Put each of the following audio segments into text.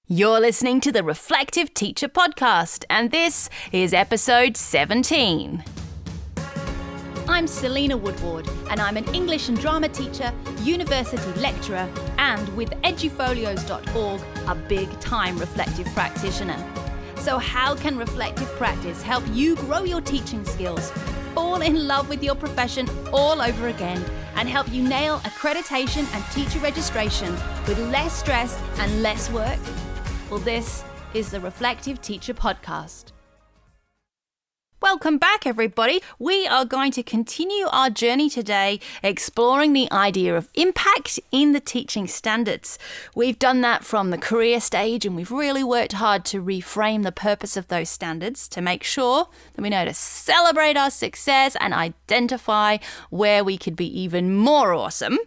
You're listening to the Reflective Teacher Podcast, and this is episode 17. I'm Selena Woodward, and I'm an English and drama teacher, university lecturer, and with edufolios.org, a big-time reflective practitioner. So how can reflective practice help you grow your teaching skills, fall in love with your profession all over again, and help you nail accreditation and teacher registration with less stress and less work? Well, this is the Reflective Teacher Podcast. Welcome back, everybody. We are going to continue our journey today exploring the idea of impact in the teaching standards. We've done that from the career stage, and we've really worked hard to reframe the purpose of those standards to make sure that we know to celebrate our success and identify where we could be even more awesome.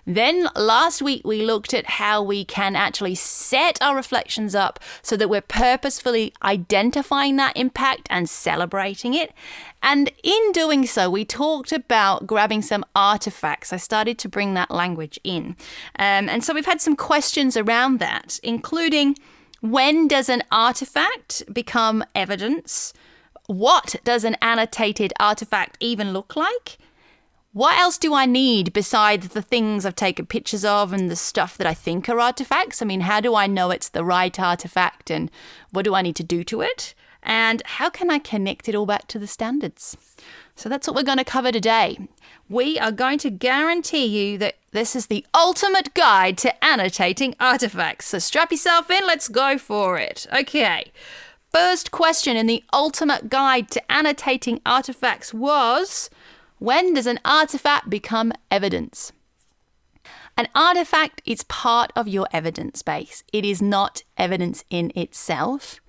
Then last week we looked at how we can actually set our reflections up so that we're purposefully identifying that impact and celebrating it. And in doing so, we talked about grabbing some artifacts. I started to bring that language in. And so we've had some questions around that, including when does an artifact become evidence? What does an annotated artifact even look like? What else do I need besides the things I've taken pictures of and the stuff that I think are artifacts? I mean, how do I know it's the right artifact, and what do I need to do to it? And how can I connect it all back to the standards? So that's what we're going to cover today. We are going to guarantee you that this is the ultimate guide to annotating artifacts. So strap yourself in, let's go for it. Okay. First question in the ultimate guide to annotating artifacts was, when does an artifact become evidence? An artifact is part of your evidence base. It is not evidence in itself.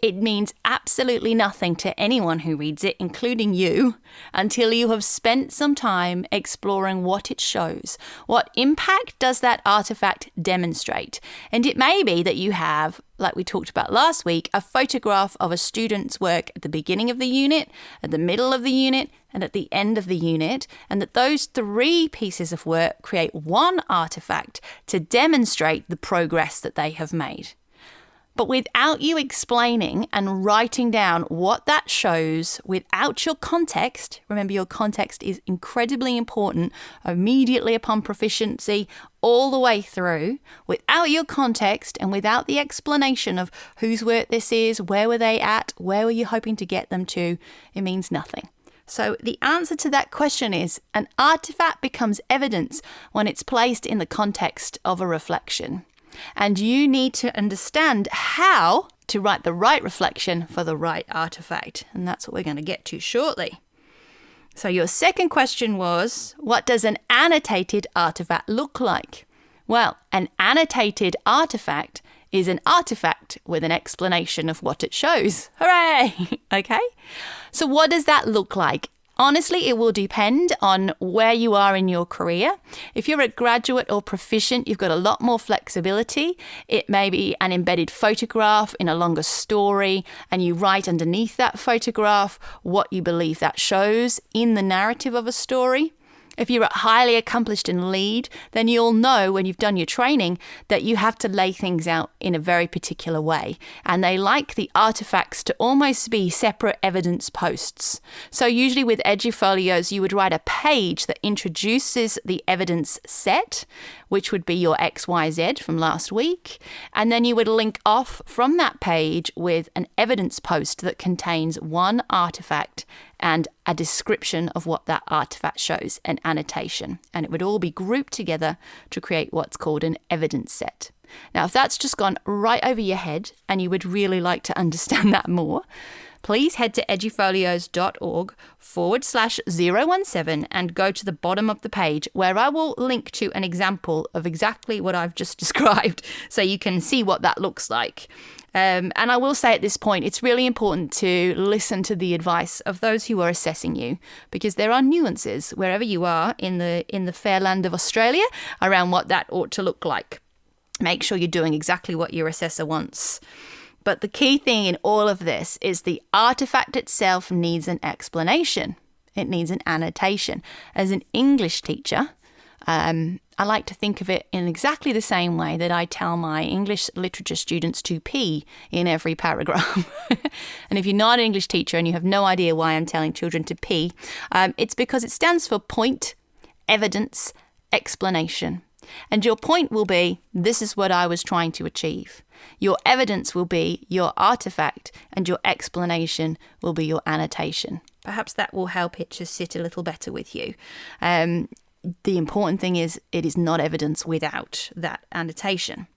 It means absolutely nothing to anyone who reads it, including you, until you have spent some time exploring what it shows. What impact does that artifact demonstrate? And it may be that you have, like we talked about last week, a photograph of a student's work at the beginning of the unit, at the middle of the unit, and at the end of the unit, and that those three pieces of work create one artifact to demonstrate the progress that they have made. But without you explaining and writing down what that shows, without your context, remember your context is incredibly important immediately upon proficiency all the way through, without your context and without the explanation of whose work this is, where were they at, where were you hoping to get them to, it means nothing. So the answer to that question is an artifact becomes evidence when it's placed in the context of a reflection. And you need to understand how to write the right reflection for the right artifact. And that's what we're going to get to shortly. So your second question was, what does an annotated artifact look like? Well, an annotated artifact is an artifact with an explanation of what it shows. Hooray! Okay? So what does that look like? Honestly, it will depend on where you are in your career. If you're a graduate or proficient, you've got a lot more flexibility. It may be an embedded photograph in a longer story, and you write underneath that photograph what you believe that shows in the narrative of a story. If you're highly accomplished in lead, then you'll know when you've done your training that you have to lay things out in a very particular way. And they like the artifacts to almost be separate evidence posts. So usually with edufolios, you would write a page that introduces the evidence set, which would be your XYZ from last week. And then you would link off from that page with an evidence post that contains one artifact and a description of what that artifact shows, an annotation. And it would all be grouped together to create what's called an evidence set. Now, if that's just gone right over your head and you would really like to understand that more, please head to edufolios.org/017 and go to the bottom of the page where I will link to an example of exactly what I've just described so you can see what that looks like. And I will say at this point, it's really important to listen to the advice of those who are assessing you, because there are nuances wherever you are in the fair land of Australia around what that ought to look like. Make sure you're doing exactly what your assessor wants. But the key thing in all of this is the artifact itself needs an explanation. It needs an annotation. As an English teacher, I like to think of it in exactly the same way that I tell my English literature students to pee in every paragraph. And if you're not an English teacher and you have no idea why I'm telling children to pee, it's because it stands for point, evidence, explanation. And your point will be, this is what I was trying to achieve. Your evidence will be your artifact, and your explanation will be your annotation. Perhaps that will help it to sit a little better with you. The important thing is it is not evidence without that annotation.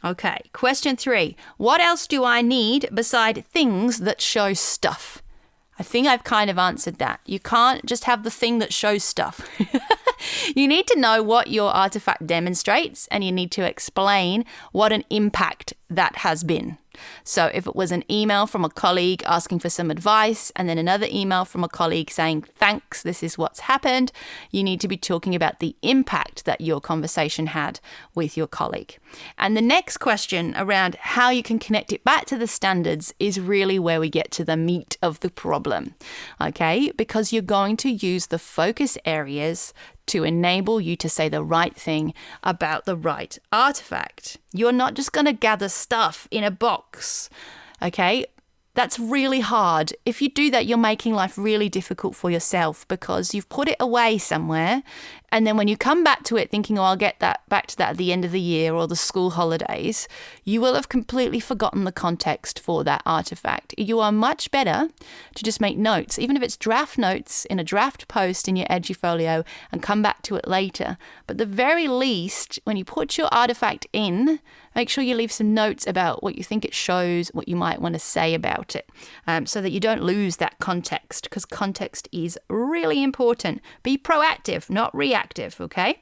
Okay, question 3. What else do I need beside things that show stuff? I think I've kind of answered that. You can't just have the thing that shows stuff. You need to know what your artifact demonstrates, and you need to explain what an impact that has been. So if it was an email from a colleague asking for some advice, and then another email from a colleague saying, thanks, this is what's happened, you need to be talking about the impact that your conversation had with your colleague. And the next question around how you can connect it back to the standards is really where we get to the meat of the problem, okay? Because you're going to use the focus areas to enable you to say the right thing about the right artifact. You're not just going to gather stuff in a box, okay? That's really hard. If you do that, you're making life really difficult for yourself because you've put it away somewhere. And then when you come back to it thinking, oh, I'll get that back to that at the end of the year or the school holidays, you will have completely forgotten the context for that artifact. You are much better to just make notes, even if it's draft notes in a draft post in your Edufolio, and come back to it later. But at the very least, when you put your artifact in, make sure you leave some notes about what you think it shows, what you might want to say about it, so that you don't lose that context, because context is really important. Be proactive, not reactive, okay?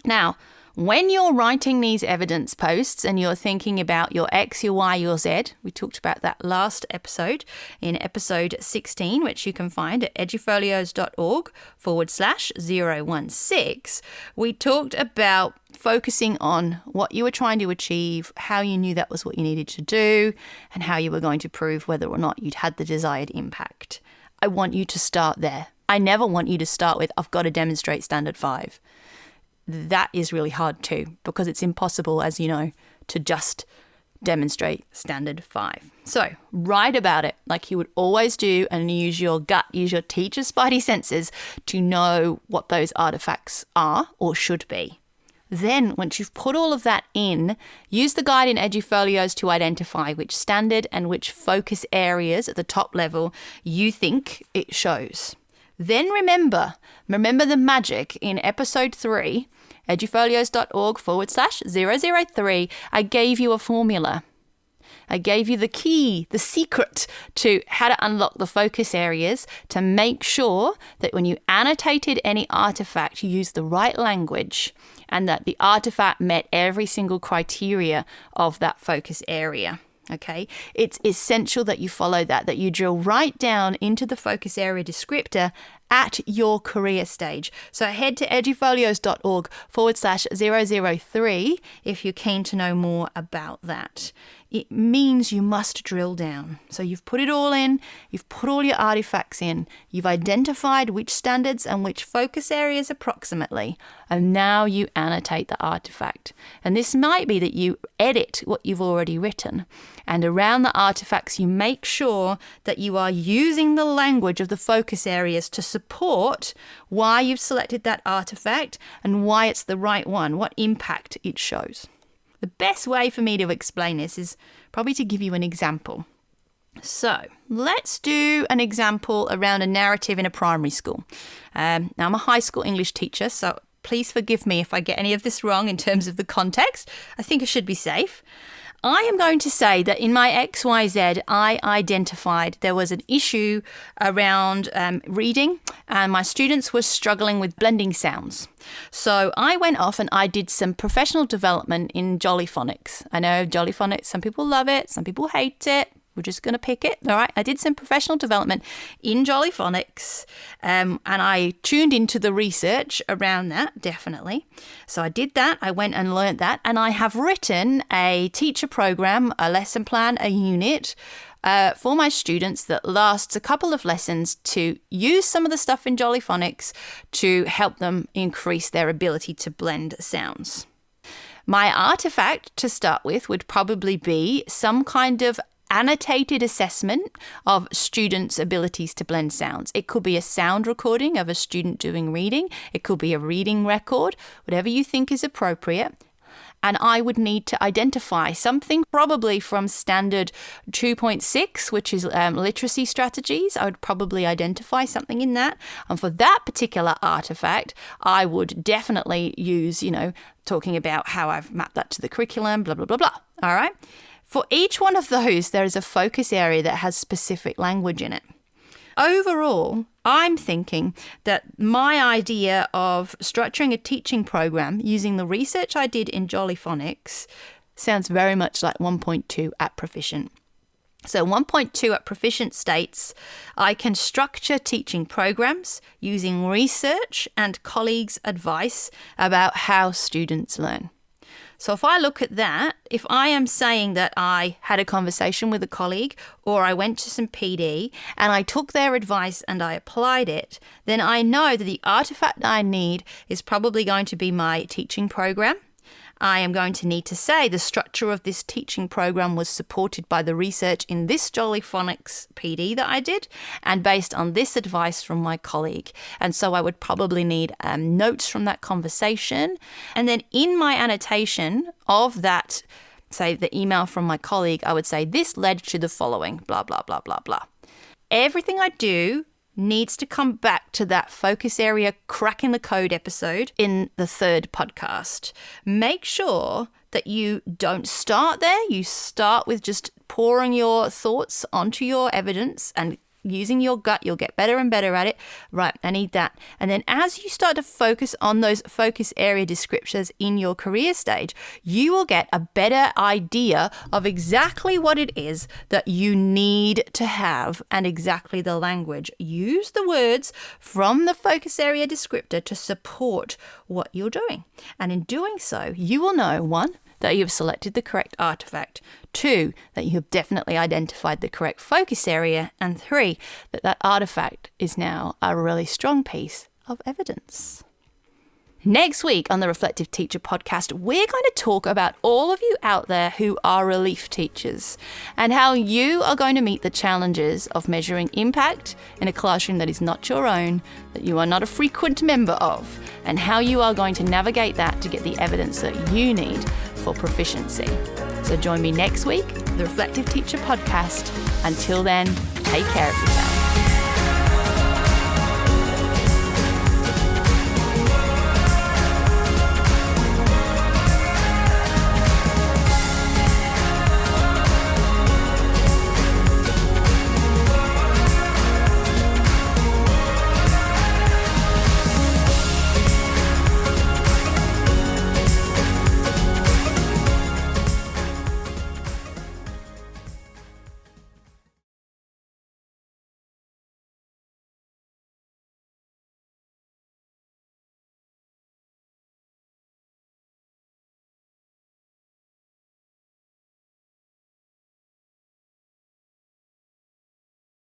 Now, when you're writing these evidence posts and you're thinking about your X, your Y, your Z, we talked about that last episode in episode 16, which you can find at edufolios.org/016. We talked about focusing on what you were trying to achieve, how you knew that was what you needed to do, and how you were going to prove whether or not you'd had the desired impact. I want you to start there. I never want you to start with, I've got to demonstrate standard 5. That is really hard too, because it's impossible, as you know, to just demonstrate standard 5. So write about it like you would always do, and use your gut, use your teacher's spidey senses to know what those artifacts are or should be. Then, once you've put all of that in, use the guide in Edufolios to identify which standard and which focus areas at the top level you think it shows. Then remember the magic in episode 3, edufolios.org/003. I gave you a formula. I gave you the key, the secret to how to unlock the focus areas to make sure that when you annotated any artifact, you used the right language and that the artifact met every single criteria of that focus area. Okay, it's essential that you follow that you drill right down into the focus area descriptor at your career stage. So head to edufolios.org/003 if you're keen to know more about that. It means you must drill down. So you've put it all in, you've put all your artifacts in, you've identified which standards and which focus areas approximately, and now you annotate the artifact. And this might be that you edit what you've already written. And around the artifacts, you make sure that you are using the language of the focus areas to support why you've selected that artifact and why it's the right one, what impact it shows. The best way for me to explain this is probably to give you an example. So let's do an example around a narrative in a primary school. Now, I'm a high school English teacher, so please forgive me if I get any of this wrong in terms of the context. I think I should be safe. I am going to say that in my XYZ, I identified there was an issue around reading, and my students were struggling with blending sounds. So I went off and I did some professional development in Jollyphonics. I know Jollyphonics, some people love it, some people hate it. We're just going to pick it. All right. I did some professional development in Jollyphonics, and I tuned into the research around that, definitely. So I did that. I went and learnt that, and I have written a teacher program, a lesson plan, a unit for my students that lasts a couple of lessons to use some of the stuff in Jolly Phonics to help them increase their ability to blend sounds. My artifact to start with would probably be some kind of annotated assessment of students' abilities to blend sounds. It could be a sound recording of a student doing reading. It could be a reading record, whatever you think is appropriate. And I would need to identify something probably from standard 2.6, which is literacy strategies. I would probably identify something in that. And for that particular artifact, I would definitely use, talking about how I've mapped that to the curriculum, blah, blah, blah, blah. All right. For each one of those, there is a focus area that has specific language in it. Overall, I'm thinking that my idea of structuring a teaching program using the research I did in Jolly Phonics sounds very much like 1.2 at Proficient. So 1.2 at Proficient states, I can structure teaching programs using research and colleagues' advice about how students learn. So if I look at that, if I am saying that I had a conversation with a colleague or I went to some PD and I took their advice and I applied it, then I know that the artifact I need is probably going to be my teaching program. I am going to need to say the structure of this teaching program was supported by the research in this Jolly Phonics PD that I did and based on this advice from my colleague. And so I would probably need notes from that conversation. And then in my annotation of that, say the email from my colleague, I would say this led to the following, blah, blah, blah, blah, blah. Everything I do needs to come back to that focus area cracking the code episode in the 3rd podcast. Make sure that you don't start there. You start with just pouring your thoughts onto your evidence and using your gut. You'll get better and better at it. Right, I need that. And then as you start to focus on those focus area descriptors in your career stage, you will get a better idea of exactly what it is that you need to have and exactly the language. Use the words from the focus area descriptor to support what you're doing. And in doing so, you will know, 1, that you have selected the correct artifact, 2, that you have definitely identified the correct focus area, and 3, that that artifact is now a really strong piece of evidence. Next week on the Reflective Teacher podcast, we're going to talk about all of you out there who are relief teachers and how you are going to meet the challenges of measuring impact in a classroom that is not your own, that you are not a frequent member of, and how you are going to navigate that to get the evidence that you need for proficiency. So join me next week, the Reflective Teacher podcast. Until then, take care of yourself.